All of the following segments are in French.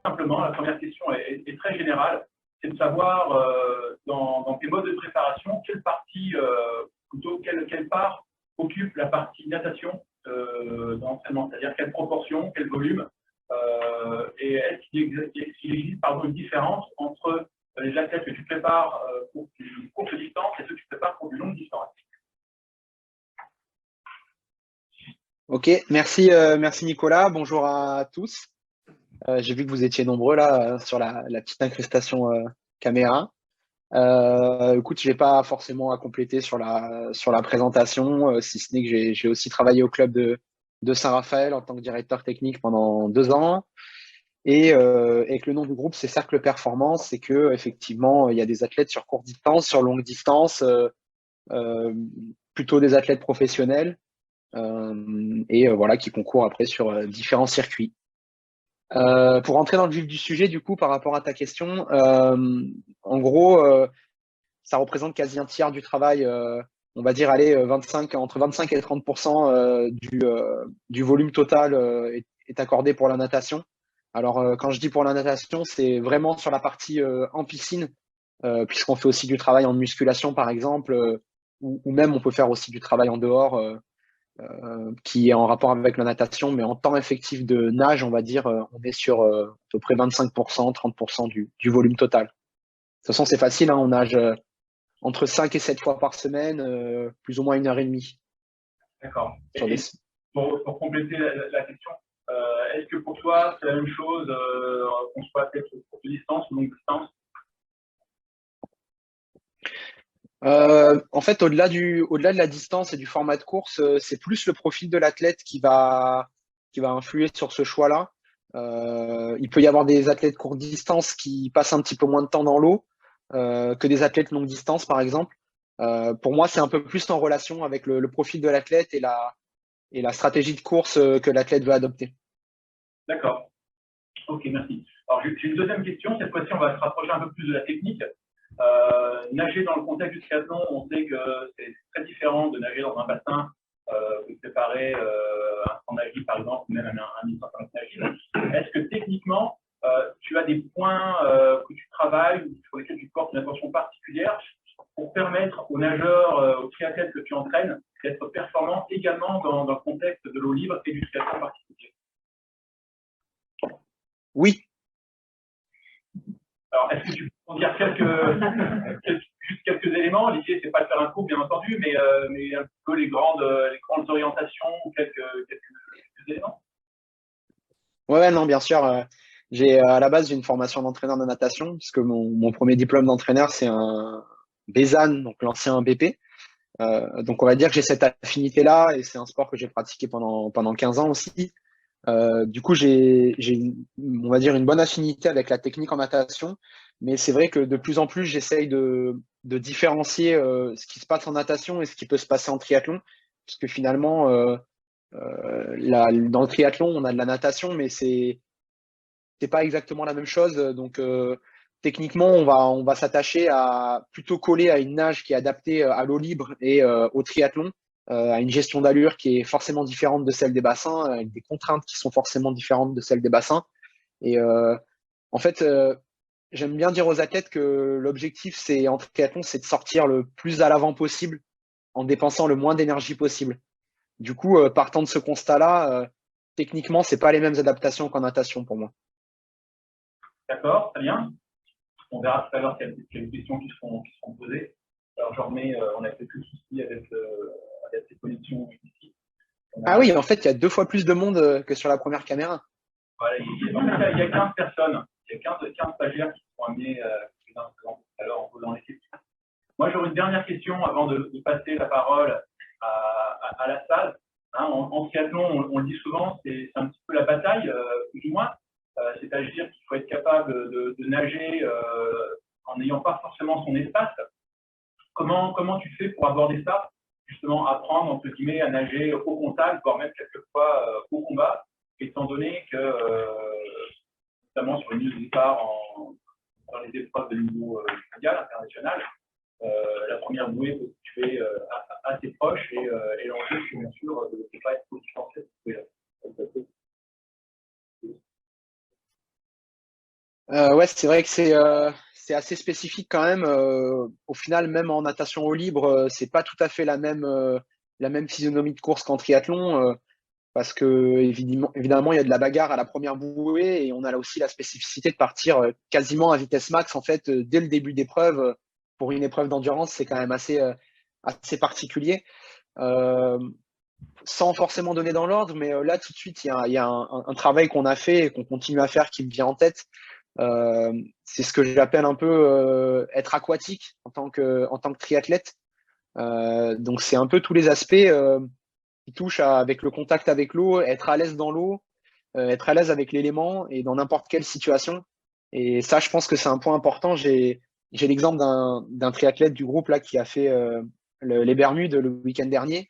simplement, la première question est très générale, c'est de savoir dans tes modes de préparation, quelle partie, plutôt quelle part occupe la partie natation dans l'entraînement, c'est-à-dire quelle proportion, quel volume, et est-ce qu'il existe une différence entre les athlètes que tu prépares pour du courte distance et ceux que tu prépares pour du longue distance? Ok, merci, merci Nicolas. Bonjour à tous. J'ai vu que vous étiez nombreux là sur la petite incrustation caméra. Écoute, je n'ai pas forcément à compléter sur la présentation, si ce n'est que j'ai aussi travaillé au club de Saint-Raphaël en tant que directeur technique pendant 2 ans. Et que le nom du groupe, c'est Cercle Performance, et que effectivement, il y a des athlètes sur courte distance, sur longue distance, plutôt des athlètes professionnels, voilà, qui concourent après sur différents circuits. Pour rentrer dans le vif du sujet, du coup, par rapport à ta question, en gros, ça représente quasi un tiers du travail, on va dire, allez, entre 25 et 30% du volume total est accordé pour la natation. Alors, quand je dis pour la natation, c'est vraiment sur la partie en piscine, puisqu'on fait aussi du travail en musculation, par exemple, ou même on peut faire aussi du travail en dehors, qui est en rapport avec la natation, mais en temps effectif de nage, on va dire, on est sur à peu près 25%, 30% du volume total. De toute façon, c'est facile, hein, on nage entre 5 et 7 fois par semaine, plus ou moins 1 heure et demie. D'accord. Pour compléter la question, est-ce que pour toi, c'est la même chose qu'on soit peut-être courte distance ou longue distance? En fait, au-delà de la distance et du format de course, c'est plus le profil de l'athlète qui va influer sur ce choix-là. Il peut y avoir des athlètes courte distance qui passent un petit peu moins de temps dans l'eau que des athlètes longue distance, par exemple. Pour moi, c'est un peu plus en relation avec le profil de l'athlète et la stratégie de course que l'athlète veut adopter. D'accord. Ok, merci. Alors, j'ai une deuxième question. Cette fois-ci, on va se rapprocher un peu plus de la technique. Nager dans le contexte du triathlon, on sait que c'est très différent de nager dans un bassin, de préparer un 100 nagis, par exemple, ou même un 1500 nagis. Est-ce que techniquement, tu as des points que tu travailles ou sur lesquels tu portes une attention particulière pour permettre aux nageurs, aux triathlètes que tu entraînes, d'être performants également dans le contexte de l'eau libre et du triathlon particulier? Oui. Alors, est-ce que tu peux en dire juste quelques éléments? L'idée, c'est pas de faire un cours, bien entendu, mais un peu les grandes orientations ou quelques éléments. Ouais, non, bien sûr. À la base, j'ai une formation d'entraîneur de natation, puisque mon premier diplôme d'entraîneur, c'est un BESAN, donc l'ancien BP. Donc, on va dire que j'ai cette affinité-là, et c'est un sport que j'ai pratiqué pendant 15 ans aussi. Du coup, on va dire, une bonne affinité avec la technique en natation, mais c'est vrai que de plus en plus, j'essaye de différencier ce qui se passe en natation et ce qui peut se passer en triathlon, parce que finalement, dans le triathlon, on a de la natation, mais c'est pas exactement la même chose. Donc, techniquement, on va s'attacher à plutôt coller à une nage qui est adaptée à l'eau libre et au triathlon, à une gestion d'allure qui est forcément différente de celle des bassins, avec des contraintes qui sont forcément différentes de celles des bassins. Et en fait, j'aime bien dire aux athlètes que l'objectif, en triathlon, c'est de sortir le plus à l'avant possible en dépensant le moins d'énergie possible. Du coup, partant de ce constat-là, techniquement, c'est pas les mêmes adaptations qu'en natation pour moi. D'accord, très bien. On verra tout à l'heure quelles questions qui seront posées. Alors, j'en remets, on a quelques soucis avec ces connexions ici. Ah oui, en fait, il y a 2 fois plus de monde que sur la première caméra. Voilà, il y a 15 personnes, il y a 15 stagiaires qui seront amenés alors en posant les questions. Moi, j'aurais une dernière question avant de passer la parole à la salle. Hein, en triathlon, on le dit souvent, c'est un petit peu la bataille, plus ou moins. C'est-à-dire qu'il faut être capable de nager en n'ayant pas forcément son espace. Comment tu fais pour aborder ça? Justement, apprendre, entre guillemets, à nager au contact, voire même quelquefois au combat, étant donné que, notamment sur une ligne de départ dans les épreuves de niveau mondial, international, la première bouée peut se situer assez proche et l'enjeu, c'est bien sûr de ne pas être trop distancé. Ouais, c'est vrai que c'est assez spécifique quand même. Au final, même en natation eau libre, c'est pas tout à fait la même physionomie de course qu'en triathlon, parce que évidemment, il y a de la bagarre à la première bouée et on a là aussi la spécificité de partir quasiment à vitesse max en fait dès le début d'épreuve. Pour une épreuve d'endurance, c'est quand même assez particulier. Euh, Sans forcément donner dans l'ordre, mais là tout de suite, il y a un travail qu'on a fait et qu'on continue à faire qui me vient en tête. Euh, c'est ce que j'appelle un peu être aquatique en tant que triathlète. Donc c'est un peu tous les aspects qui touchent avec le contact avec l'eau, être à l'aise dans l'eau, être à l'aise avec l'élément et dans n'importe quelle situation. Et ça, je pense que c'est un point important. J'ai l'exemple d'un triathlète du groupe là qui a fait les Bermudes le week-end dernier.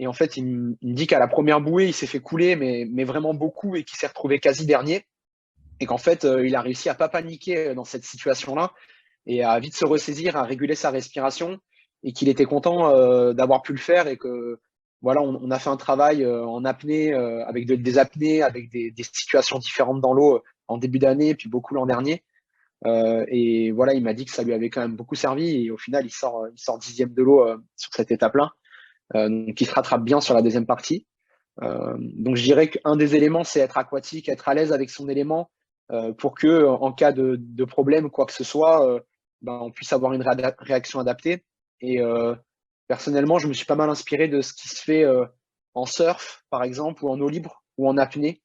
Et en fait, il me dit qu'à la première bouée, il s'est fait couler, mais vraiment beaucoup, et qu'il s'est retrouvé quasi dernier. Et qu'en fait, il a réussi à pas paniquer dans cette situation-là et à vite se ressaisir, à réguler sa respiration, et qu'il était content d'avoir pu le faire et que voilà, on a fait un travail en apnée, avec des apnées, avec des situations différentes dans l'eau en début d'année, puis beaucoup l'an dernier. Et voilà, il m'a dit que ça lui avait quand même beaucoup servi. Et au final, il sort 10e de l'eau sur cette étape-là. Donc, il se rattrape bien sur la deuxième partie. Donc je dirais qu'un des éléments, c'est être aquatique, être à l'aise avec son élément pour que en cas de problème, quoi que ce soit, ben, on puisse avoir une réaction adaptée. Et personnellement, je me suis pas mal inspiré de ce qui se fait en surf, par exemple, ou en eau libre, ou en apnée,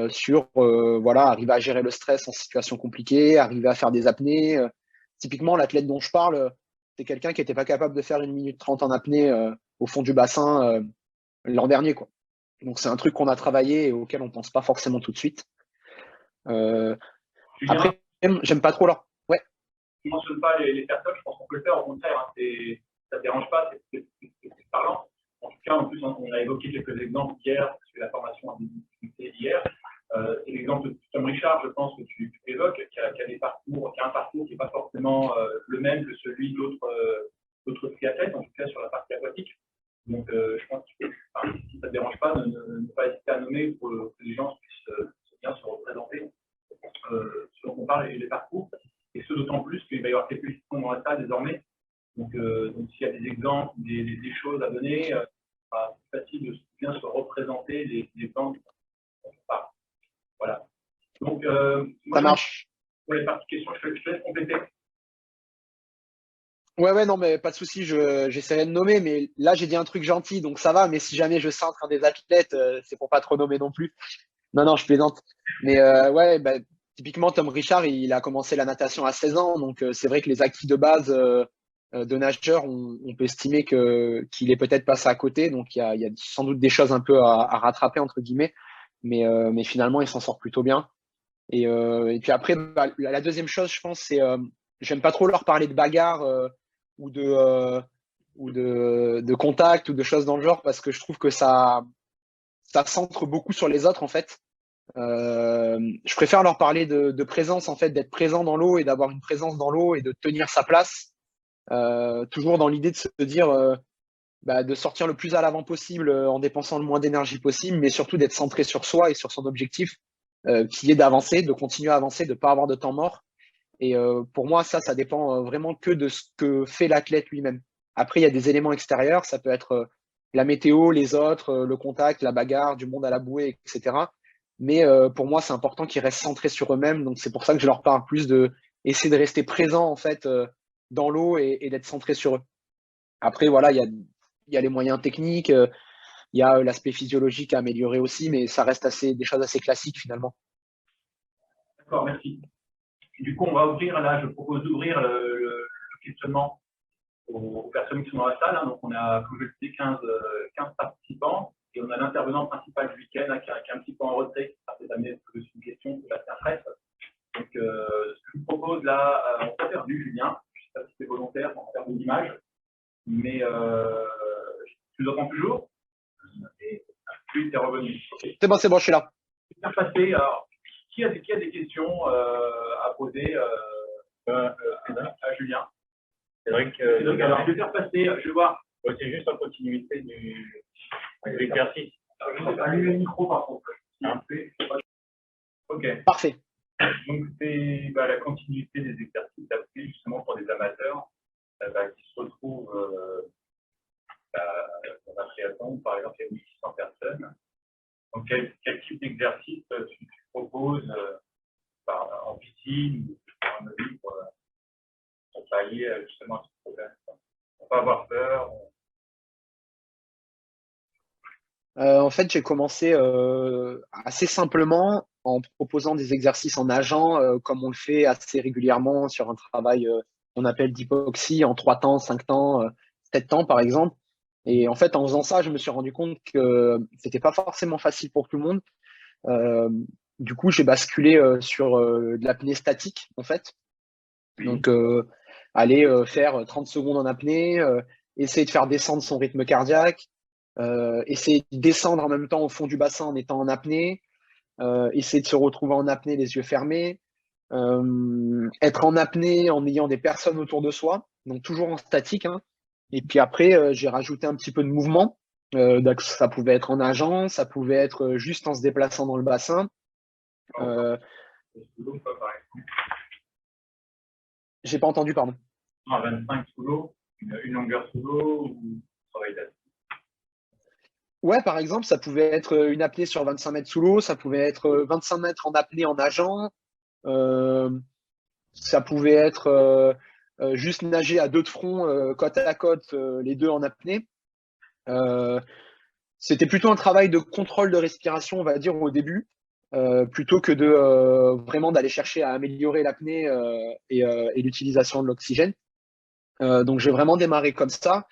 sur voilà, arriver à gérer le stress en situation compliquée, arriver à faire des apnées. Typiquement, l'athlète dont je parle, c'est quelqu'un qui n'était pas capable de faire 1 minute 30 en apnée au fond du bassin l'an dernier, quoi. Donc c'est un truc qu'on a travaillé et auquel on pense pas forcément tout de suite. Euh, Julien, Après, j'aime pas trop leur. Ouais. tu ne mentionnes pas les personnes, je pense qu'on peut le faire, au contraire, hein, ça ne dérange pas, c'est parlant. En tout cas, en plus, on a évoqué quelques exemples hier, parce que la formation a discuté hier. C'est l'exemple de Tom Richard, je pense, que tu évoques, qui a un parcours qui n'est pas forcément le même que celui d'autres triathlètes, en tout cas sur la partie aquatique. Donc, je pense que si ça ne te dérange pas, ne pas hésiter à nommer pour que les gens puissent bien se représenter ce dont on parle et les parcours. Et ce d'autant plus qu'il va y avoir quelques questions dans la salle désormais. Donc s'il y a des exemples, des choses à donner, c'est facile de bien se représenter les plans dont on parle. Voilà. Donc, moi, Ça marche. pour les parties questions, je te laisse compléter. Ouais, non, mais pas de souci, j'essaierai de nommer, mais là, j'ai dit un truc gentil, donc ça va, mais si jamais je centre un des athlètes, c'est pour pas trop nommer non plus. Non, je plaisante. Mais ouais, bah, typiquement, Tom Richard, il a commencé la natation à 16 ans, donc c'est vrai que les acquis de base de nageur, on peut estimer qu'il est peut-être passé à côté, donc il y a sans doute des choses un peu à rattraper, entre guillemets, mais finalement, il s'en sort plutôt bien. Et puis après, bah, la deuxième chose, je pense, c'est j'aime pas trop leur parler de bagarre ou de contact ou de choses dans le genre parce que je trouve que ça centre beaucoup sur les autres en fait. Je préfère leur parler de présence en fait, d'être présent dans l'eau et d'avoir une présence dans l'eau et de tenir sa place. Toujours dans l'idée de se dire bah, de sortir le plus à l'avant possible en dépensant le moins d'énergie possible, mais surtout d'être centré sur soi et sur son objectif, qui est d'avancer, de continuer à avancer, de ne pas avoir de temps mort. Et pour moi, ça dépend vraiment que de ce que fait l'athlète lui-même. Après, il y a des éléments extérieurs, ça peut être la météo, les autres, le contact, la bagarre, du monde à la bouée, etc. Mais pour moi, c'est important qu'ils restent centrés sur eux-mêmes. Donc c'est pour ça que je leur parle plus de essayer de rester présent en fait dans l'eau et d'être centré sur eux. Après, voilà, il y a les moyens techniques, il y a l'aspect physiologique à améliorer aussi, mais ça reste des choses assez classiques finalement. D'accord, merci. Du coup, on va ouvrir, là, je propose d'ouvrir le questionnement aux personnes qui sont dans la salle. Hein. Donc, on a, comme je le disais, 15 participants et on a l'intervenant principal du week-end hein, qui est un petit peu en retrait, qui sera peut-être amené à poser une question pour la presse. Donc, ce que je vous propose là, on t'a perdu, Julien. Je ne sais pas si c'est volontaire en termes d'image, mais tu nous entends toujours? Oui, tu es revenu. Okay. C'est bon, je suis là. Je vais faire passer. Alors, qui a des questions à poser à Julien? C'est vrai que alors, je vais faire passer, je vais voir. C'est juste en continuité de l'exercice. Je vais allumer le micro par contre. Ok. Parfait. Donc, c'est la continuité des exercices appris justement pour des amateurs qui se retrouvent dans un triathlon, par exemple, il y a 1600 personnes. Donc, quel type d'exercice tu proposes en piscine ou sur un mobile pour pallier justement à ce problème, pour ne pas avoir peur? En fait, j'ai commencé assez simplement en proposant des exercices en nageant, comme on le fait assez régulièrement sur un travail qu'on appelle d'hypoxie en 3 temps, 5 temps, 7 temps par exemple. Et en fait, en faisant ça, je me suis rendu compte que c'était pas forcément facile pour tout le monde. Euh, du coup, j'ai basculé sur de l'apnée statique en fait. Donc, aller faire 30 secondes en apnée, essayer de faire descendre son rythme cardiaque, essayer de descendre en même temps au fond du bassin en étant en apnée, essayer de se retrouver en apnée les yeux fermés, être en apnée en ayant des personnes autour de soi, donc toujours en statique, hein. Et puis après, j'ai rajouté un petit peu de mouvement. Donc ça pouvait être en nageant, ça pouvait être juste en se déplaçant dans le bassin. J'ai pas entendu, pardon. 25 sous l'eau, une longueur sous l'eau ou travail d'asthme? Ouais, par exemple, ça pouvait être une apnée sur 25 mètres sous l'eau, ça pouvait être 25 mètres en apnée en nageant, ça pouvait être juste nager à 2 de front, côte à côte, les deux en apnée. C'était plutôt un travail de contrôle de respiration, on va dire, au début, plutôt que de vraiment d'aller chercher à améliorer l'apnée et l'utilisation de l'oxygène. Donc j'ai vraiment démarré comme ça.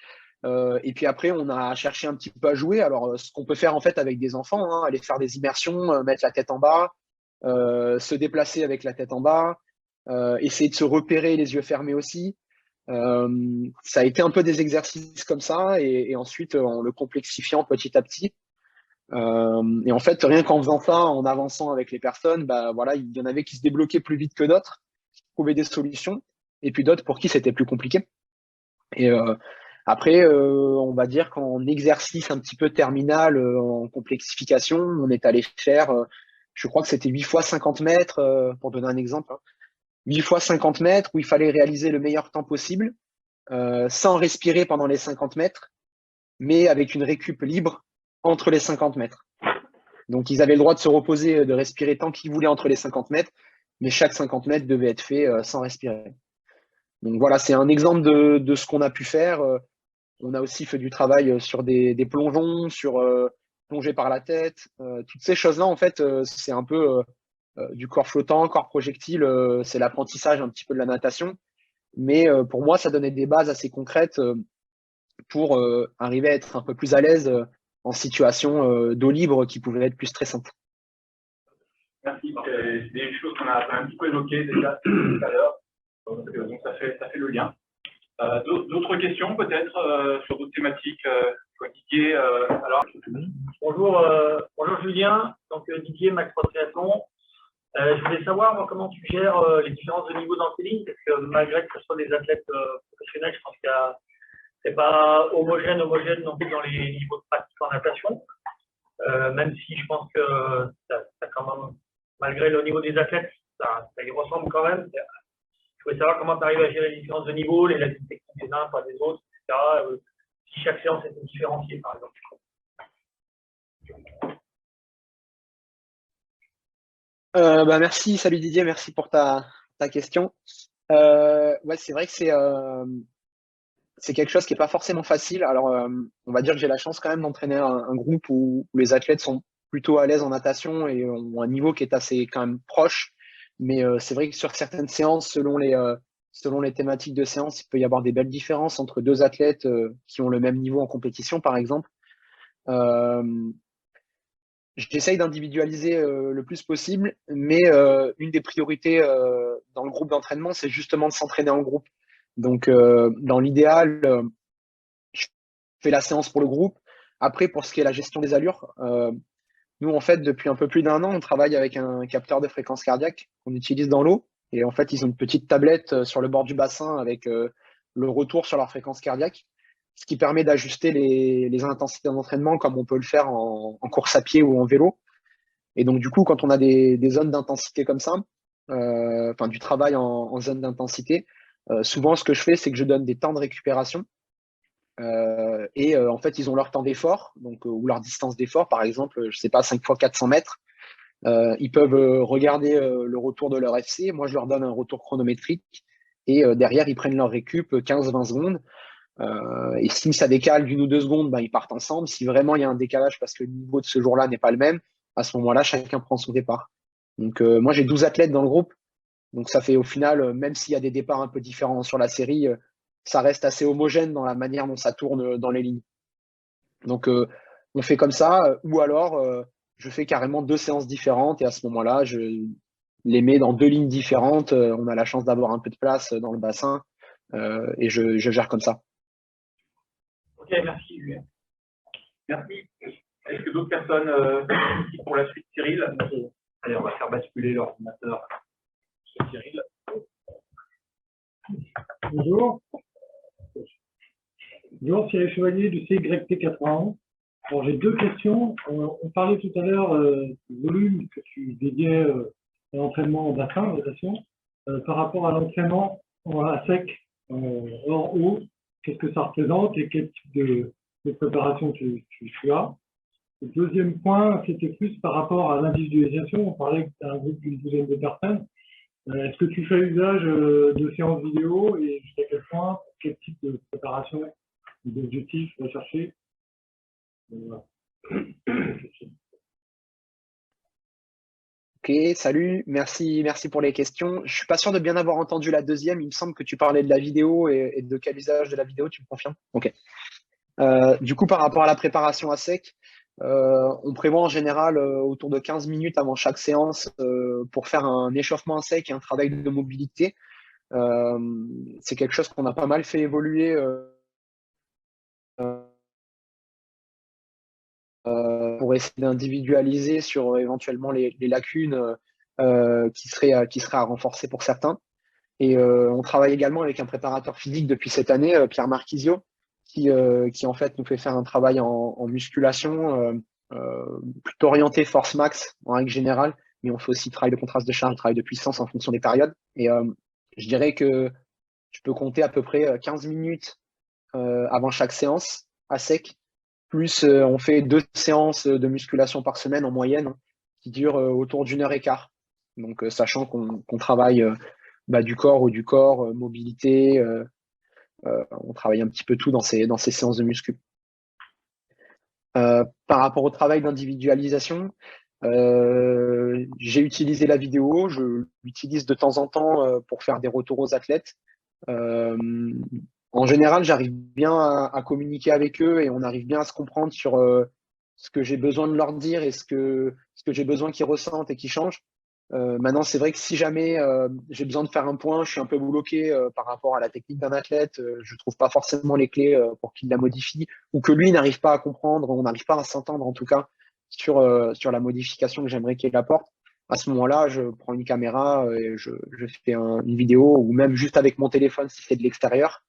Et puis après, on a cherché un petit peu à jouer. Alors, ce qu'on peut faire en fait avec des enfants, hein, aller faire des immersions, mettre la tête en bas, se déplacer avec la tête en bas, essayer de se repérer les yeux fermés aussi. Ça a été un peu des exercices comme ça, et ensuite en le complexifiant petit à petit. Et en fait, rien qu'en faisant ça, en avançant avec les personnes, bah voilà, il y en avait qui se débloquaient plus vite que d'autres, qui trouvaient des solutions, et puis d'autres pour qui c'était plus compliqué. Et après, on va dire qu'en exercice un petit peu terminal, en complexification, on est allé faire, je crois que c'était 8 fois 50 mètres, pour donner un exemple, hein. 8 fois 50 mètres où il fallait réaliser le meilleur temps possible, sans respirer pendant les 50 mètres, mais avec une récup libre entre les 50 mètres. Donc, ils avaient le droit de se reposer, de respirer tant qu'ils voulaient entre les 50 mètres, mais chaque 50 mètres devait être fait sans respirer. Donc voilà, c'est un exemple de ce qu'on a pu faire. On a aussi fait du travail sur des plongeons, sur plonger par la tête. Toutes ces choses-là, en fait, c'est un peu du corps flottant, corps projectile. C'est l'apprentissage un petit peu de la natation. Mais pour moi, ça donnait des bases assez concrètes pour arriver à être un peu plus à l'aise en situation d'eau libre qui pouvait être plus stressante. Merci. C'est des choses qu'on a un petit peu évoquées déjà tout à l'heure. Donc ça fait le lien. D'autres questions peut-être sur d'autres thématiques, Didier, alors. Bonjour Julien, donc Didier, Max Pro Triathlon. Je voulais savoir moi, comment tu gères les différences de niveau dans tes lignes, parce que malgré que ce soit des athlètes professionnels, je pense qu'il y a c'est pas homogène non plus dans les niveaux de pratique en natation, même si je pense que ça quand même, malgré le niveau des athlètes, ça y ressemble quand même. Je voulais savoir comment tu arrives à gérer les différences de niveau, les lacunes techniques des uns par des autres, etc. Si chaque séance était différenciée, par exemple. Merci, salut Didier, merci pour ta question. Ouais, c'est vrai que c'est quelque chose qui n'est pas forcément facile. Alors, on va dire que j'ai la chance quand même d'entraîner un groupe où les athlètes sont plutôt à l'aise en natation et ont un niveau qui est assez quand même proche. Mais c'est vrai que sur certaines séances, selon les thématiques de séance, il peut y avoir des belles différences entre deux athlètes qui ont le même niveau en compétition, par exemple. J'essaye d'individualiser le plus possible, mais une des priorités dans le groupe d'entraînement, c'est justement de s'entraîner en groupe. Donc, dans l'idéal, je fais la séance pour le groupe. Après, pour ce qui est la gestion des allures, nous, en fait, depuis un peu plus d'1 an, on travaille avec un capteur de fréquence cardiaque qu'on utilise dans l'eau. Et en fait, ils ont une petite tablette sur le bord du bassin avec le retour sur leur fréquence cardiaque, ce qui permet d'ajuster les intensités d'entraînement comme on peut le faire en course à pied ou en vélo. Et donc, du coup, quand on a des zones d'intensité comme ça, enfin du travail en zone d'intensité, souvent ce que je fais, c'est que je donne des temps de récupération. En fait, ils ont leur temps d'effort, donc ou leur distance d'effort, par exemple, je sais pas, 5 fois 400 mètres. Ils peuvent regarder le retour de leur FC. Moi, je leur donne un retour chronométrique. Et derrière, ils prennent leur récup 15-20 secondes. Et si ça décale d'une ou deux secondes, ben, ils partent ensemble. Si vraiment il y a un décalage parce que le niveau de ce jour-là n'est pas le même, à ce moment-là, chacun prend son départ. Donc, moi, j'ai 12 athlètes dans le groupe. Donc, ça fait au final, même s'il y a des départs un peu différents sur la série, ça reste assez homogène dans la manière dont ça tourne dans les lignes. Donc, on fait comme ça. Ou alors, je fais carrément deux séances différentes. Et à ce moment-là, je les mets dans deux lignes différentes. On a la chance d'avoir un peu de place dans le bassin. Et je gère comme ça. Ok, merci Julien. Merci. Est-ce que d'autres personnes pour la suite, Cyril? Allez, on va faire basculer l'ordinateur sur Cyril. Bonjour. Bonjour, Cyril Chevalier du CYT91. Alors, j'ai deux questions. On parlait tout à l'heure du volume que tu dédiais à l'entraînement en bassin, en natation. Par rapport à l'entraînement à sec, hors eau, qu'est-ce que ça représente et quel type de préparation tu as? Le deuxième point, c'était plus par rapport à l'individualisation. On parlait que tu as un groupe d'une douzaine de personnes. Est-ce que tu fais usage de séances vidéo et jusqu'à quel point, quel type de préparation ou d'objectifs recherchés? Voilà. Ok, salut, merci pour les questions. Je suis pas sûr de bien avoir entendu la deuxième. Il me semble que tu parlais de la vidéo et de quel usage de la vidéo, tu me confirmes? Ok. Du coup, par rapport à la préparation à sec, on prévoit en général autour de 15 minutes avant chaque séance pour faire un échauffement à sec et un travail de mobilité. C'est quelque chose qu'on a pas mal fait évoluer pour essayer d'individualiser sur éventuellement les lacunes qui seraient à renforcer pour certains. Et on travaille également avec un préparateur physique depuis cette année, Pierre Marquisio, qui en fait nous fait faire un travail en musculation plutôt orienté force max en règle générale, mais on fait aussi travail de contraste de charge, travail de puissance en fonction des périodes. Et je dirais que je peux compter à peu près 15 minutes avant chaque séance à sec, plus on fait 2 séances de musculation par semaine en moyenne, hein, qui durent autour d'1 heure et quart. Donc sachant qu'on travaille du corps ou du corps, mobilité, on travaille un petit peu tout dans ces séances de muscu. Par rapport au travail d'individualisation, j'ai utilisé la vidéo, je l'utilise de temps en temps pour faire des retours aux athlètes. En général, j'arrive bien à communiquer avec eux et on arrive bien à se comprendre sur ce que j'ai besoin de leur dire et ce que j'ai besoin qu'ils ressentent et qu'ils changent. Maintenant, c'est vrai que si jamais j'ai besoin de faire un point, je suis un peu bloqué par rapport à la technique d'un athlète, je trouve pas forcément les clés pour qu'il la modifie ou que lui n'arrive pas à comprendre, on n'arrive pas à s'entendre en tout cas sur la modification que j'aimerais qu'il apporte. À ce moment-là, je prends une caméra et je fais une vidéo ou même juste avec mon téléphone si c'est de l'extérieur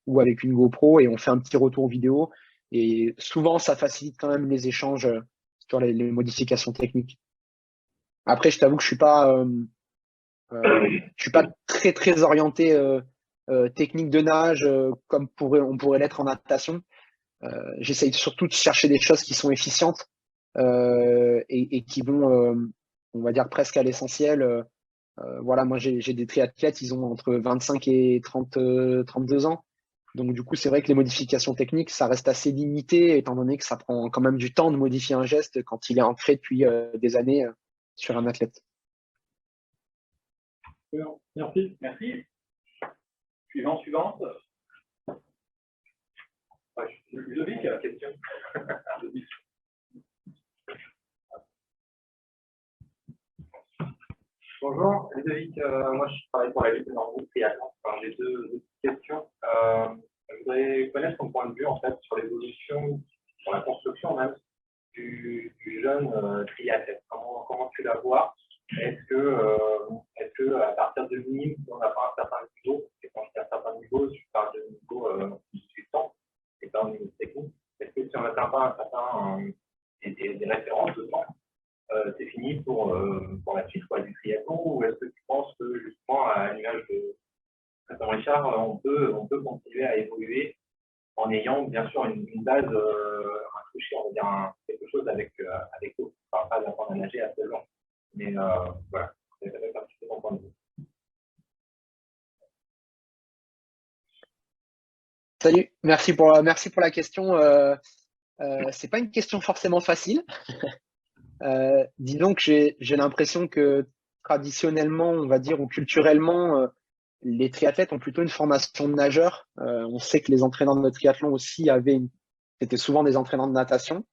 ou avec une GoPro et on fait un petit retour vidéo. Et souvent, ça facilite quand même les échanges sur les modifications techniques. Après, je t'avoue que je suis pas très orienté technique de nage comme on pourrait l'être en natation. J'essaye surtout de chercher des choses qui sont efficientes et qui vont, on va dire, presque à l'essentiel. Voilà, moi j'ai des triathlètes, ils ont entre 25 et 32 ans. Donc du coup, c'est vrai que les modifications techniques, ça reste assez limité, étant donné que ça prend quand même du temps de modifier un geste quand il est ancré depuis des années sur un athlète. Merci. Merci. Suivante. Ludovic, question. Bonjour, Ludovic, moi je travaille pour la Ligue de Nord-Groupe Triathlon. Enfin, j'ai deux questions. Je voudrais connaître ton point de vue en fait sur l'évolution, sur la construction même du jeune triathlète. Comment tu la vois? Est-ce que à partir de minime, si on n'a pas un certain niveau, et quand je dis un certain niveau, je parle de niveau 18 ans, et pas un niveau technique, est-ce que si on n'atteint pas un certain des références de temps, c'est fini pour la suite du triathlon, ou est-ce que tu penses Richard, on peut continuer à évoluer en ayant bien sûr une base, un toucher, on va dire quelque chose avec l'eau. Enfin, pas d'apprendre à nager à seul long. Mais voilà, c'est un petit peu mon point de vue. Salut, merci pour la question. C'est pas une question forcément facile. Disons que j'ai l'impression que traditionnellement, on va dire, ou culturellement, les triathlètes ont plutôt une formation de nageur. On sait que les entraîneurs de triathlon aussi c'était souvent des entraîneurs de natation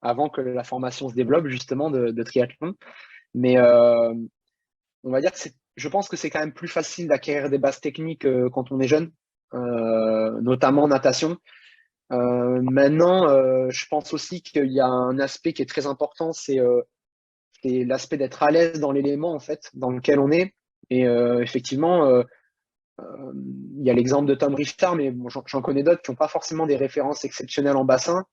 avant que la formation se développe justement de triathlon. Mais on va dire que je pense que c'est quand même plus facile d'acquérir des bases techniques quand on est jeune, notamment en natation. Maintenant, je pense aussi qu'il y a un aspect qui est très important, c'est l'aspect d'être à l'aise dans l'élément en fait dans lequel on est. Et effectivement, il y a l'exemple de Tom Richard, mais bon, j'en connais d'autres qui n'ont pas forcément des références exceptionnelles en bassin,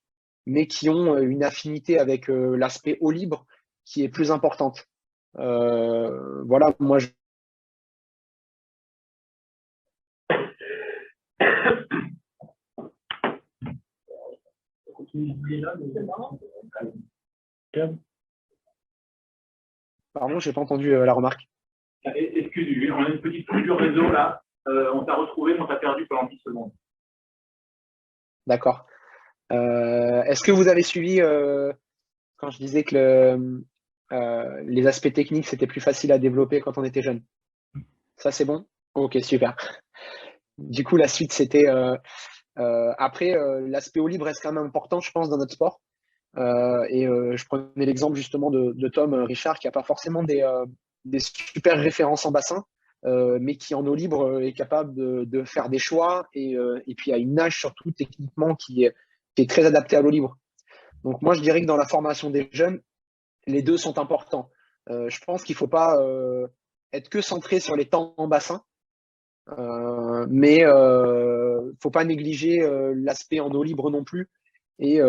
mais qui ont une affinité avec l'aspect eau libre qui est plus importante. Voilà, moi pardon, j'ai pas entendu la remarque. Excusez-moi, on a une petite coupe du réseau là. On t'a retrouvé, mais on t'a perdu pendant 10 secondes. D'accord. Est-ce que vous avez suivi quand je disais que les aspects techniques, c'était plus facile à développer quand on était jeune? Ça, c'est bon? Ok, super. Du coup, la suite, c'était après, l'aspect eau libre reste quand même important, je pense, dans notre sport. Et je prenais l'exemple justement de Tom Richard, qui n'a pas forcément des super références en bassin, mais qui en eau libre est capable de faire des choix et puis a une nage surtout techniquement qui est très adaptée à l'eau libre. Donc moi, je dirais que dans la formation des jeunes, les deux sont importants. Je pense qu'il ne faut pas être que centré sur les temps en bassin, mais il ne faut pas négliger l'aspect en eau libre non plus. Et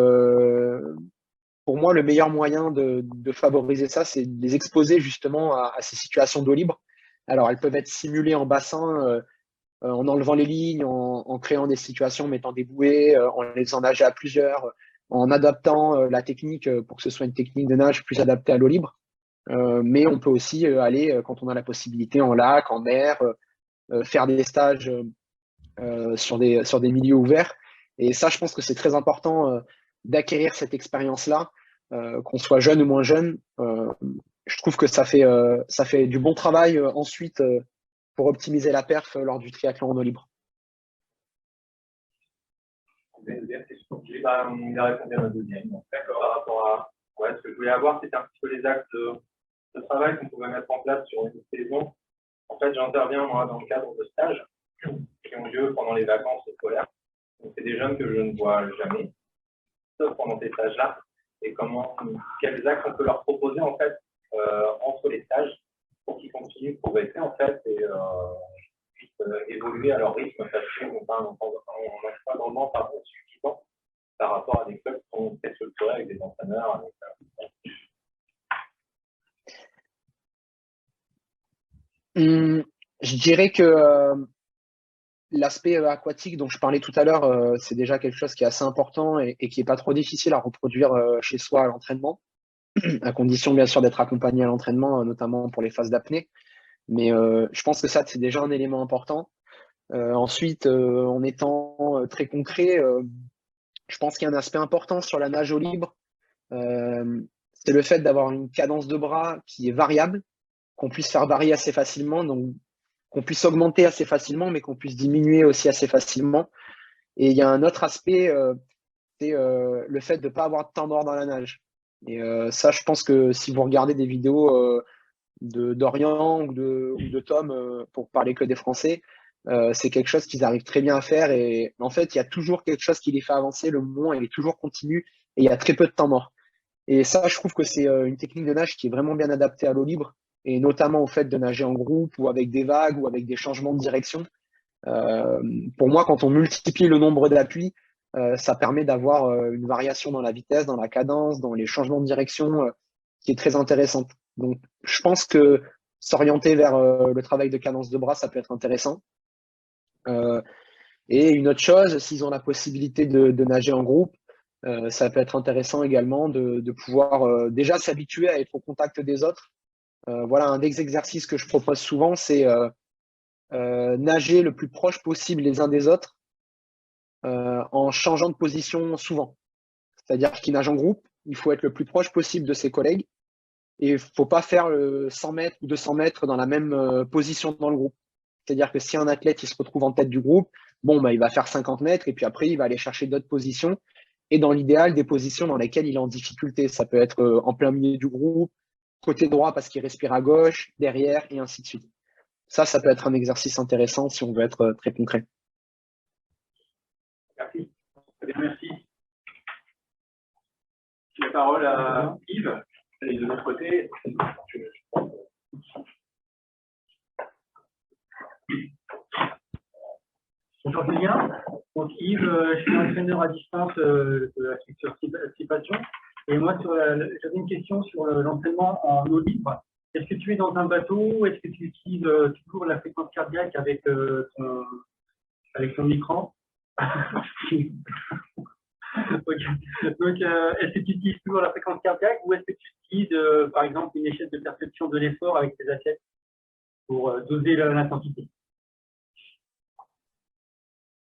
pour moi, le meilleur moyen de favoriser ça, c'est de les exposer justement à ces situations d'eau libre. Alors, elles peuvent être simulées en bassin, en enlevant les lignes, en créant des situations, mettant des bouées, en les faisant nager à plusieurs, en adaptant la technique pour que ce soit une technique de nage plus adaptée à l'eau libre. Mais on peut aussi aller, quand on a la possibilité, en lac, en mer, faire des stages sur des milieux ouverts. Et ça, je pense que c'est très important d'acquérir cette expérience-là, qu'on soit jeune ou moins jeune. Je trouve que ça fait du bon travail ensuite pour optimiser la perf lors du triathlon en eau libre. J'ai pas répondu à ma deuxième. D'accord, par rapport à ce que je voulais avoir, c'était un petit peu les axes de travail qu'on pouvait mettre en place sur une saison. En fait, j'interviens moi dans le cadre de stages qui ont lieu pendant les vacances scolaires. Donc, c'est des jeunes que je ne vois jamais, sauf pendant ces stages-là. Et quels axes on peut leur proposer en fait entre les stages pour qu'ils continuent de progresser en fait et puissent évoluer à leur rythme parce qu'on n'a pas un encadrement suffisant par rapport à des clubs qui sont très structurés avec des entraîneurs. Je dirais que l'aspect aquatique dont je parlais tout à l'heure, c'est déjà quelque chose qui est assez important et qui n'est pas trop difficile à reproduire chez soi à l'entraînement, à condition bien sûr d'être accompagné à l'entraînement, notamment pour les phases d'apnée. Mais je pense que ça, c'est déjà un élément important. Ensuite, en étant très concret, je pense qu'il y a un aspect important sur la nage eau libre. C'est le fait d'avoir une cadence de bras qui est variable, qu'on puisse faire varier assez facilement, donc qu'on puisse augmenter assez facilement, mais qu'on puisse diminuer aussi assez facilement. Et il y a un autre aspect, c'est le fait de ne pas avoir de temps mort dans la nage. Et ça, je pense que si vous regardez des vidéos d'Orient ou de Tom, pour parler que des Français, c'est quelque chose qu'ils arrivent très bien à faire. Et en fait, il y a toujours quelque chose qui les fait avancer. Le mouvement, il est toujours continu et il y a très peu de temps mort. Et ça, je trouve que c'est une technique de nage qui est vraiment bien adaptée à l'eau libre et notamment au fait de nager en groupe ou avec des vagues ou avec des changements de direction. Pour moi, quand on multiplie le nombre d'appuis, ça permet d'avoir une variation dans la vitesse, dans la cadence, dans les changements de direction qui est très intéressante. Donc, je pense que s'orienter vers le travail de cadence de bras, ça peut être intéressant. Et une autre chose, s'ils ont la possibilité de nager en groupe, ça peut être intéressant également de pouvoir déjà s'habituer à être au contact des autres. Voilà, un des exercices que je propose souvent, c'est nager le plus proche possible les uns des autres en changeant de position souvent. C'est-à-dire qu'ils nagent en groupe, il faut être le plus proche possible de ses collègues et il ne faut pas faire 100 mètres ou 200 mètres dans la même position dans le groupe. C'est-à-dire que si un athlète il se retrouve en tête du groupe, bon, bah, il va faire 50 mètres et puis après, il va aller chercher d'autres positions. Et dans l'idéal, des positions dans lesquelles il est en difficulté. Ça peut être en plein milieu du groupe, côté droit parce qu'il respire à gauche, derrière et ainsi de suite. Ça peut être un exercice intéressant si on veut être très concret. Merci. Très bien, merci. La parole à Yves. Et de l'autre côté, Bonjour Julien. Donc Yves, je suis entraîneur à distance de la structure Cipation. Et moi, j'avais une question sur l'entraînement en eau libre. Est-ce que tu es dans un bateau? Est-ce que tu utilises toujours la fréquence cardiaque avec ton écran? Okay. Donc, est-ce que tu utilises toujours la fréquence cardiaque ou est-ce que tu utilises, par exemple, une échelle de perception de l'effort avec tes athlètes pour doser l'intensité?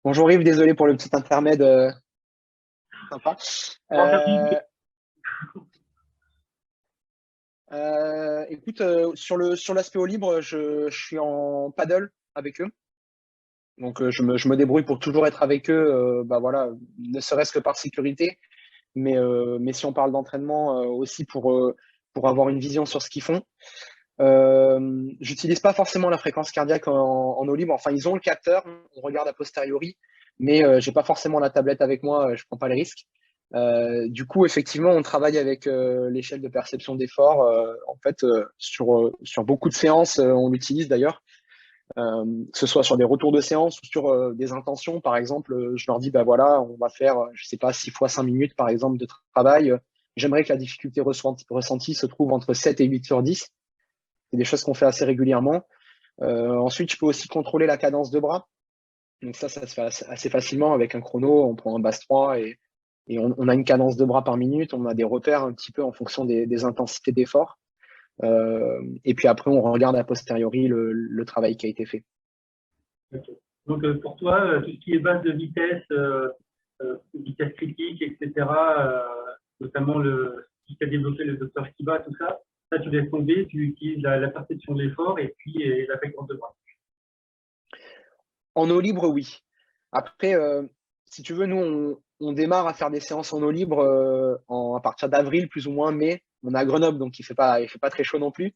Bonjour Yves, désolé pour le petit intermède sympa. Écoute, sur l'aspect eau libre, je suis en paddle avec eux. Donc je me débrouille pour toujours être avec eux, bah voilà, ne serait-ce que par sécurité, mais si on parle d'entraînement aussi pour avoir une vision sur ce qu'ils font. J'utilise pas forcément la fréquence cardiaque en eau libre. Enfin, ils ont le capteur, on regarde a posteriori, mais j'ai pas forcément la tablette avec moi, je prends pas les risques. Du coup, effectivement, on travaille avec l'échelle de perception d'effort. En fait, sur beaucoup de séances, on l'utilise d'ailleurs. Que ce soit sur des retours de séance ou sur des intentions, par exemple, je leur dis, bah voilà, on va faire, je sais pas, 6 fois 5 minutes, par exemple, de travail. J'aimerais que la difficulté ressentie se trouve entre 7 et 8 sur 10. C'est des choses qu'on fait assez régulièrement. Ensuite, je peux aussi contrôler la cadence de bras. Donc ça se fait assez facilement avec un chrono. On prend un base 3 et on a une cadence de bras par minute. On a des repères un petit peu en fonction des intensités d'effort. Et puis après, on regarde a posteriori le travail qui a été fait. Okay. Donc pour toi, tout ce qui est base de vitesse, vitesse critique, etc., notamment ce qui a développé le docteur Kiba, tout ça, tu laisses tomber, tu utilises la perception de l'effort et puis la fréquence de bras. En eau libre, oui. Après, si tu veux, nous, on démarre à faire des séances en eau libre à partir d'avril, plus ou moins mai. On est à Grenoble, donc il fait pas très chaud non plus.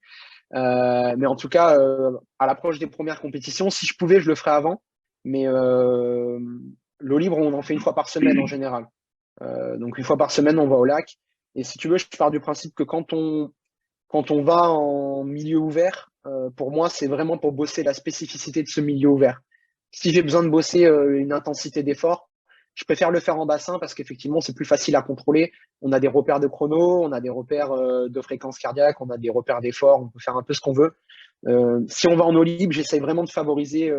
Mais en tout cas, à l'approche des premières compétitions, si je pouvais, je le ferais avant. Mais l'eau libre, on en fait une fois par semaine en général. Donc une fois par semaine, on va au lac. Et si tu veux, je pars du principe que quand on va en milieu ouvert, pour moi, c'est vraiment pour bosser la spécificité de ce milieu ouvert. Si j'ai besoin de bosser une intensité d'effort, je préfère le faire en bassin parce qu'effectivement, c'est plus facile à contrôler. On a des repères de chrono, on a des repères de fréquence cardiaque, on a des repères d'effort, on peut faire un peu ce qu'on veut. Si on va en eau libre, j'essaye vraiment de favoriser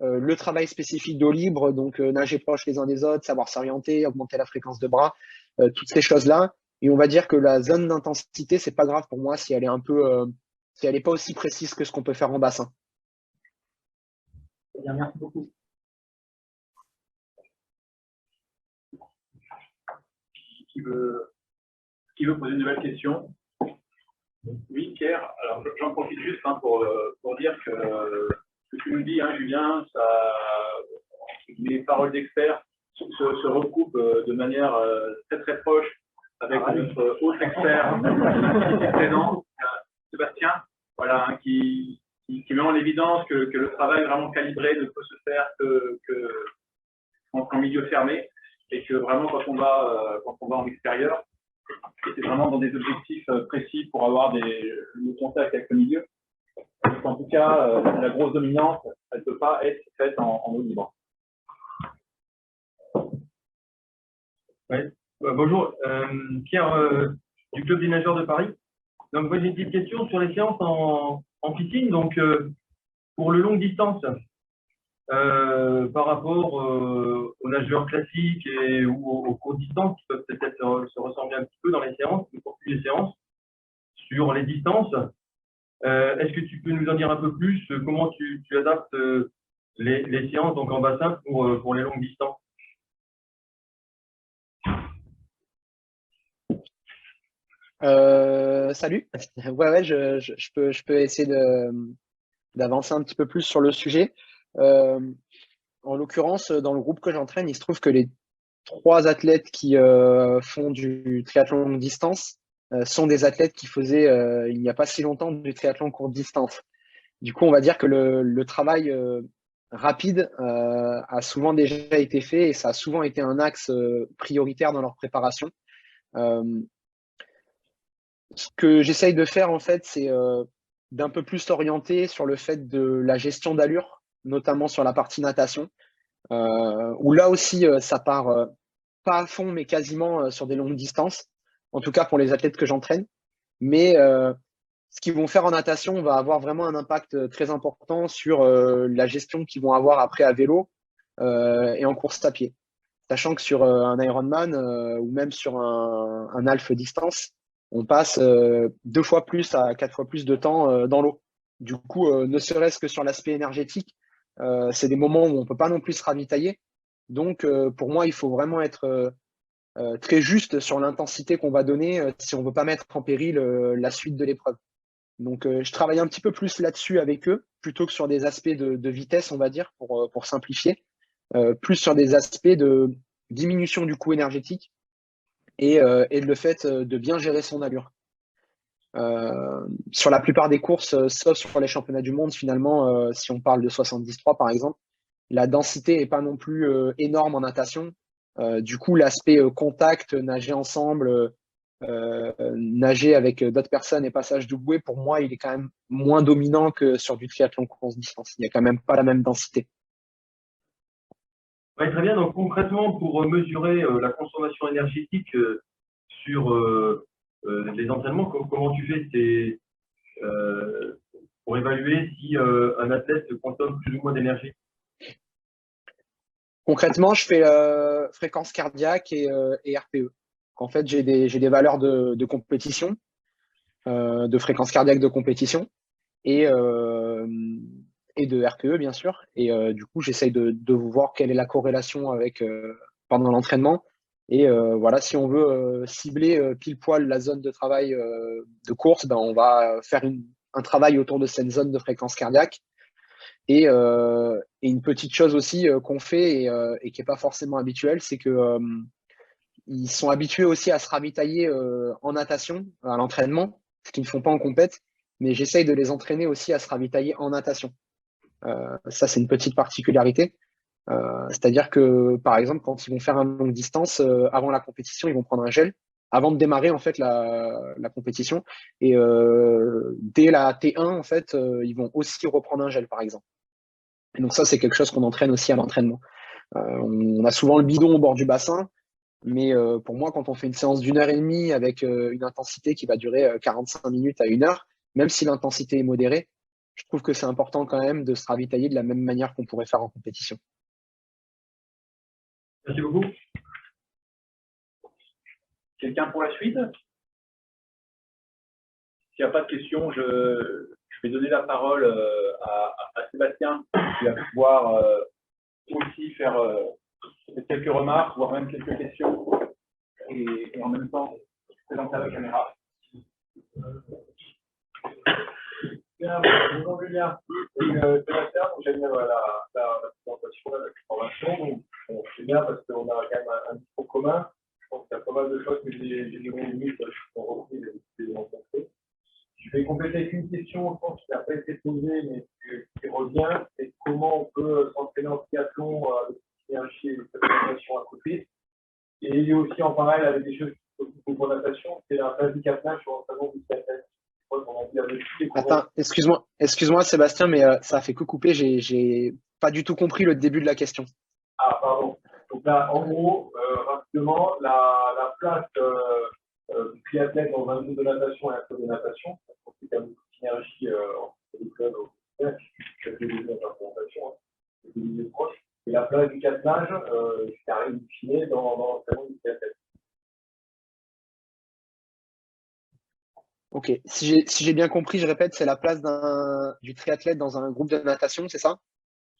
le travail spécifique d'eau libre, donc nager proche les uns des autres, savoir s'orienter, augmenter la fréquence de bras, toutes ces choses-là. Et on va dire que la zone d'intensité, c'est pas grave pour moi si elle est si elle n'est pas aussi précise que ce qu'on peut faire en bassin. Bien, merci beaucoup. Qui veut poser une nouvelle question? Oui, Pierre. Alors, j'en profite juste pour dire que ce que tu nous dis, Julien, les paroles d'experts se recoupent de manière très très proche avec notre autre expert qui est présent, Sébastien, voilà, qui met en évidence que le travail vraiment calibré ne peut se faire qu'en milieu fermé et que vraiment quand on va en extérieur, c'est vraiment dans des objectifs précis pour avoir le contact avec le milieu. Donc, en tout cas, la grosse dominante, elle ne peut pas être faite en eau libre. Ouais. Bonjour, Pierre du Club des nageurs de Paris. Donc, moi, j'ai une petite question sur les séances en piscine. Donc, pour le longue distance, par rapport aux nageurs classiques ou aux courtes distances qui peuvent peut-être se ressembler un petit peu dans les séances, les séances, sur les distances. Est-ce que tu peux nous en dire un peu plus comment tu adaptes les séances donc en bassin pour les longues distances? Salut. Ouais, je peux essayer d'avancer un petit peu plus sur le sujet. En l'occurrence, dans le groupe que j'entraîne, il se trouve que les 3 athlètes qui font du triathlon longue distance sont des athlètes qui faisaient il n'y a pas si longtemps du triathlon courte distance. Du coup, on va dire que le travail rapide a souvent déjà été fait et ça a souvent été un axe prioritaire dans leur préparation. Ce que j'essaye de faire, en fait, c'est d'un peu plus s'orienter sur le fait de la gestion d'allure, notamment sur la partie natation, où là aussi, ça part pas à fond, mais quasiment sur des longues distances, en tout cas pour les athlètes que j'entraîne. Mais ce qu'ils vont faire en natation va avoir vraiment un impact très important sur la gestion qu'ils vont avoir après à vélo et en course à pied. Sachant que sur un Ironman ou même sur un half distance, on passe 2 fois plus à 4 fois plus de temps dans l'eau. Du coup, ne serait-ce que sur l'aspect énergétique, c'est des moments où on ne peut pas non plus se ravitailler. Donc, pour moi, il faut vraiment être très juste sur l'intensité qu'on va donner si on ne veut pas mettre en péril la suite de l'épreuve. Donc, je travaille un petit peu plus là-dessus avec eux, plutôt que sur des aspects de vitesse, on va dire, pour simplifier, plus sur des aspects de diminution du coût énergétique et le fait de bien gérer son allure. Sur la plupart des courses, sauf sur les championnats du monde, finalement, si on parle de 73 par exemple, la densité n'est pas non plus énorme en natation. Du coup, l'aspect contact, nager ensemble, nager avec d'autres personnes et passage de bouée, pour moi, il est quand même moins dominant que sur du triathlon courte distance. Il n'y a quand même pas la même densité. Ouais, très bien. Donc concrètement, pour mesurer la consommation énergétique sur les entraînements, comment tu fais pour évaluer si un athlète consomme plus ou moins d'énergie? Concrètement, je fais fréquence cardiaque et RPE. En fait, j'ai des valeurs de compétition, de fréquence cardiaque de compétition et, euh, et de RPE, bien sûr. Et du coup, j'essaye de voir quelle est la corrélation avec pendant l'entraînement. Et voilà, si on veut cibler pile poil la zone de travail de course, ben, on va faire un travail autour de cette zone de fréquence cardiaque. Et une petite chose aussi qu'on fait et qui n'est pas forcément habituelle, c'est que ils sont habitués aussi à se ravitailler en natation, à l'entraînement, ce qu'ils ne font pas en compète, mais j'essaye de les entraîner aussi à se ravitailler en natation. Ça, c'est une petite particularité. C'est-à-dire que, par exemple, quand ils vont faire une longue distance, avant la compétition, ils vont prendre un gel avant de démarrer en fait la compétition. Et dès la T1, en fait, ils vont aussi reprendre un gel, par exemple. Et donc ça, c'est quelque chose qu'on entraîne aussi à l'entraînement. On a souvent le bidon au bord du bassin, mais pour moi, quand on fait une séance d'1 heure et demie avec une intensité qui va durer 45 minutes à 1 heure, même si l'intensité est modérée, je trouve que c'est important quand même de se ravitailler de la même manière qu'on pourrait faire en compétition. Merci beaucoup. Quelqu'un pour la suite? S'il n'y a pas de questions, je vais donner la parole à Sébastien, qui va pouvoir aussi faire quelques remarques, voire même quelques questions, et en même temps présenter à la caméra. Bien, bonjour Julien. Sébastien, j'aime la présentation, la formation. Donc, c'est bien parce qu'on a quand même un discours commun. Je pense qu'il y a pas mal de choses que j'ai réunies, qui sont reprises et que j'ai rencontrées. Je vais compléter avec une question, je pense, qui n'a pas été posée, mais qui revient, c'est comment on peut s'entraîner en triathlon avec l'énergie et l'organisation à côté. Et il y a aussi en parallèle avec des choses qui sont pour natation, c'est la phase du caplin sur l'entraînement du triathlon. Attends, excuse-moi Sébastien, mais ça a fait que couper, j'ai pas du tout compris le début de la question. Ah, pardon. Donc là, en gros, rapidement, la place du triathlète dans un groupe de natation et un club de natation, parce qu'on sait qu'il y a beaucoup de synergie entre les clubs, il y a des implémentations, des place du catenage qui arrive in fine dans l'entraînement du triathlète. Ok, si j'ai bien compris, je répète, c'est la place du triathlète dans un groupe de natation, c'est ça?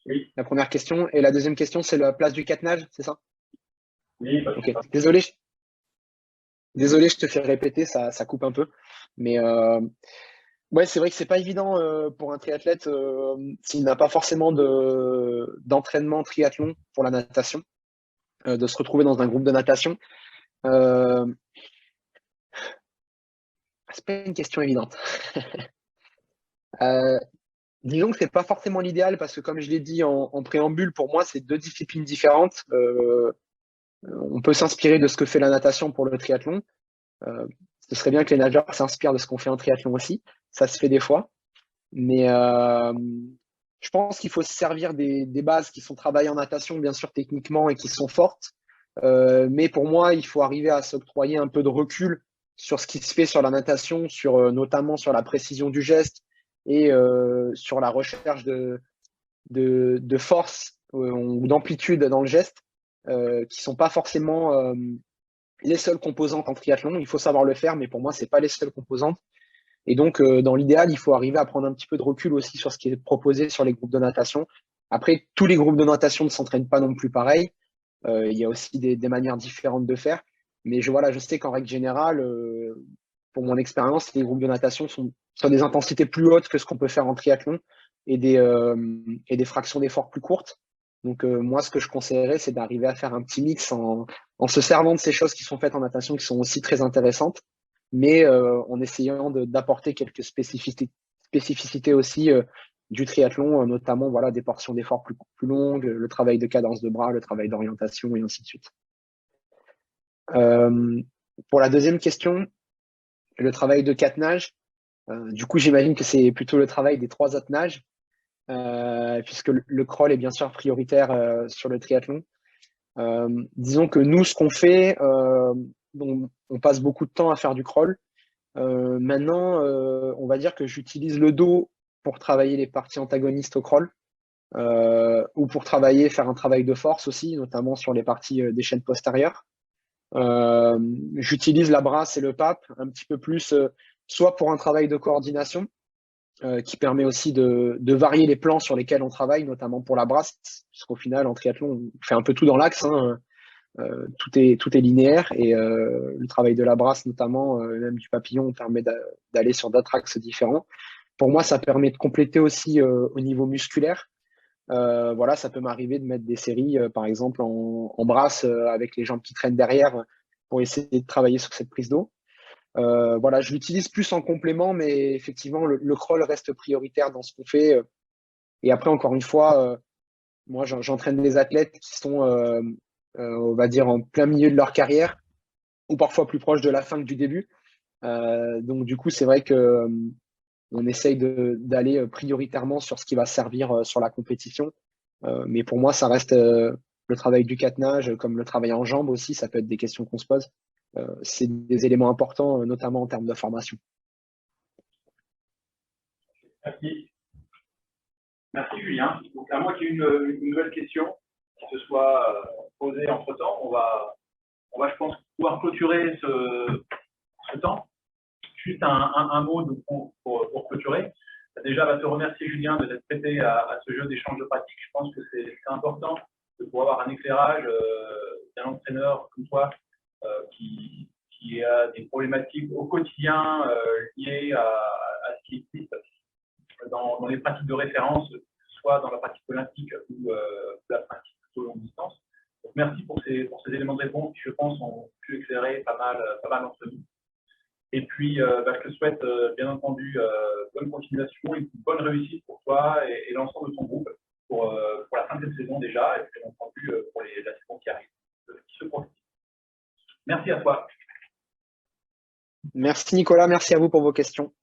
Oui. La première question. Et la deuxième question, c'est la place du catenage, c'est ça? Oui, Ok, désolé, je te fais répéter, ça coupe un peu. Mais ouais, c'est vrai que c'est pas évident pour un triathlète s'il n'a pas forcément d'entraînement triathlon pour la natation, de se retrouver dans un groupe de natation. C'est pas une question évidente. Disons que c'est pas forcément l'idéal parce que comme je l'ai dit en préambule, pour moi, c'est deux disciplines différentes. On peut s'inspirer de ce que fait la natation pour le triathlon. Ce serait bien que les nageurs s'inspirent de ce qu'on fait en triathlon aussi. Ça se fait des fois. Mais je pense qu'il faut se servir des bases qui sont travaillées en natation, bien sûr, techniquement et qui sont fortes. Mais pour moi, il faut arriver à s'octroyer un peu de recul sur ce qui se fait sur la natation, notamment sur la précision du geste et sur la recherche de force ou d'amplitude dans le geste, qui sont pas forcément les seules composantes en triathlon. Il faut savoir le faire, mais pour moi, c'est pas les seules composantes. Et donc, dans l'idéal, il faut arriver à prendre un petit peu de recul aussi sur ce qui est proposé sur les groupes de natation. Après, tous les groupes de natation ne s'entraînent pas non plus pareil. Il y a aussi des manières différentes de faire. Mais je sais qu'en règle générale, pour mon expérience, les groupes de natation sont sur des intensités plus hautes que ce qu'on peut faire en triathlon et des fractions d'efforts plus courtes. Donc, moi, ce que je conseillerais, c'est d'arriver à faire un petit mix en se servant de ces choses qui sont faites en natation, qui sont aussi très intéressantes, mais en essayant d'apporter quelques spécificités aussi du triathlon, notamment voilà, des portions d'efforts plus longues, le travail de cadence de bras, le travail d'orientation et ainsi de suite. Pour la deuxième question, le travail de catenage, du coup j'imagine que c'est plutôt le travail des trois attenages, puisque le crawl est bien sûr prioritaire sur le triathlon. Disons que nous, ce qu'on fait, on passe beaucoup de temps à faire du crawl. Maintenant, on va dire que j'utilise le dos pour travailler les parties antagonistes au crawl, ou pour faire un travail de force aussi, notamment sur les parties des chaînes postérieures. J'utilise la brasse et le pape un petit peu plus, soit pour un travail de coordination, qui permet aussi de varier les plans sur lesquels on travaille, notamment pour la brasse, puisqu'au final, en triathlon, on fait un peu tout dans l'axe, hein. Tout est linéaire et le travail de la brasse, notamment, même du papillon, permet d'aller sur d'autres axes différents. Pour moi, ça permet de compléter aussi au niveau musculaire. Voilà, ça peut m'arriver de mettre des séries, par exemple, en brasse avec les jambes qui traînent derrière pour essayer de travailler sur cette prise d'eau. Voilà, je l'utilise plus en complément, mais effectivement, le crawl reste prioritaire dans ce qu'on fait. Et après, encore une fois, moi, j'entraîne des athlètes qui sont, on va dire, en plein milieu de leur carrière ou parfois plus proche de la fin que du début. Donc, du coup, c'est vrai que on essaye d'aller prioritairement sur ce qui va servir sur la compétition. Mais pour moi, ça reste le travail du catenage, comme le travail en jambes aussi, ça peut être des questions qu'on se pose. C'est des éléments importants, notamment en termes de formation. Merci. Merci Julien. Donc à moi qui ai une nouvelle question qui se soit posée entre-temps, on va, je pense, pouvoir clôturer ce temps. Juste un mot pour clôturer. Déjà, te remercier Julien de t'être prêté à ce jeu d'échange de pratiques. Je pense que c'est important de pouvoir avoir un éclairage d'un entraîneur comme toi qui a des problématiques au quotidien liées à ce qui existe dans les pratiques de référence, soit dans la pratique olympique ou la pratique plutôt longue distance. Donc, merci pour ces éléments de réponse qui, je pense, ont pu éclairer pas mal d'entre nous. Et puis, je te souhaite, bien entendu, bonne continuation et une bonne réussite pour toi et l'ensemble de ton groupe pour la fin de cette saison déjà, et puis, bien entendu, pour la saison qui arrive, qui se profile. Merci à toi. Merci Nicolas, merci à vous pour vos questions.